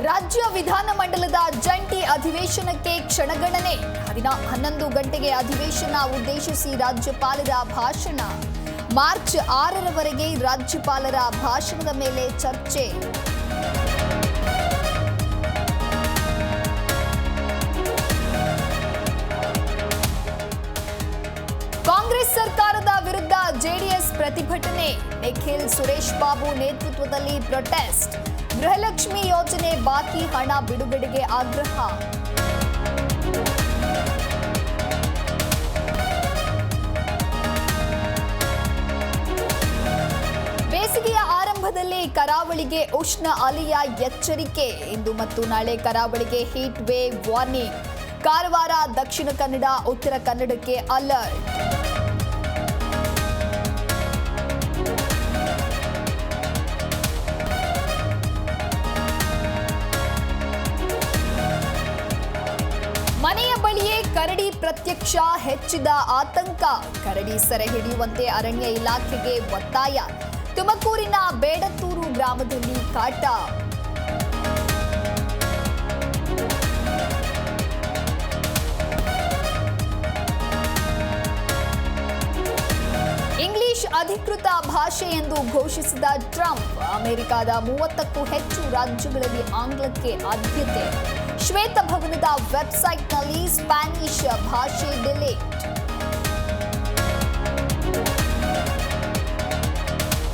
ರಾಜ್ಯ ವಿಧಾನಮಂಡಲದ ಜಂಟಿ ಅಧಿವೇಶನಕ್ಕೆ ಕ್ಷಣಗಣನೆ 11 ಗಂಟೆಗೆ ಅಧಿವೇಶನ ಉದ್ದೇಶಿಸಿ ರಾಜ್ಯಪಾಲರ ಭಾಷಣ. ಮಾರ್ಚ್ 6ರವರೆಗೆ ರಾಜ್ಯಪಾಲರ ಭಾಷಣದ ಮೇಲೆ ಚರ್ಚೆ. ಕಾಂಗ್ರೆಸ್ ಸರ್ಕಾರದ ವಿರುದ್ಧ ಜೆಡಿಎಸ್ ಪ್ರತಿಭಟನೆ. ನಿಖಿಲ್ ಸುರೇಶ್ ಬಾಬು ನೇತೃತ್ವದಲ್ಲಿ ಪ್ರೊಟೆಸ್ಟ್. ಗೃಹಲಕ್ಷ್ಮಿ ಯೋಜನೆ ಬಾಕಿ ಹಣ ಬಿಡುಗಡೆಗೆ ಆಗ್ರಹ. ಬೇಸಿಗೆಯ ಆರಂಭದಲ್ಲಿ ಕರಾವಳಿಗೆ ಉಷ್ಣ ಅಲೆಯ ಎಚ್ಚರಿಕೆ. ಇಂದು ಮತ್ತು ನಾಳೆ ಕರಾವಳಿಗೆ heat wave warning. Karwar, Dakshina Kannada, ಉತ್ತರ ಕನ್ನಡಕ್ಕೆ ಅಲರ್ಟ್. ಮನೆಯ ಬಳಿಯೇ ಕರಡಿ ಪ್ರತ್ಯಕ್ಷ, ಹೆಚ್ಚಿದ ಆತಂಕ. ಕರಡಿ ಸೆರೆ ಹಿಡಿಯುವಂತೆ ಅರಣ್ಯ ಇಲಾಖೆಗೆ ಒತ್ತಾಯ. ತುಮಕೂರಿನ ಬೇಡತ್ತೂರು ಗ್ರಾಮದಲ್ಲಿ ಕಾಟ. ಇಂಗ್ಲಿಷ್ ಅಧಿಕೃತ ಭಾಷೆ ಎಂದು ಘೋಷಿಸಿದ ಟ್ರಂಪ್. ಅಮೆರಿಕದ 30ಕ್ಕೂ ಹೆಚ್ಚು ರಾಜ್ಯಗಳಲ್ಲಿ ಆಂಗ್ಲಕ್ಕೆ ಆದ್ಯತೆ. ಶ್ವೇತಭವನದ ವೆಬ್ಸೈಟ್ನಲ್ಲಿ ಸ್ಪ್ಯಾನಿಷ್ ಭಾಷೆ ಡಿಲೀಟ್.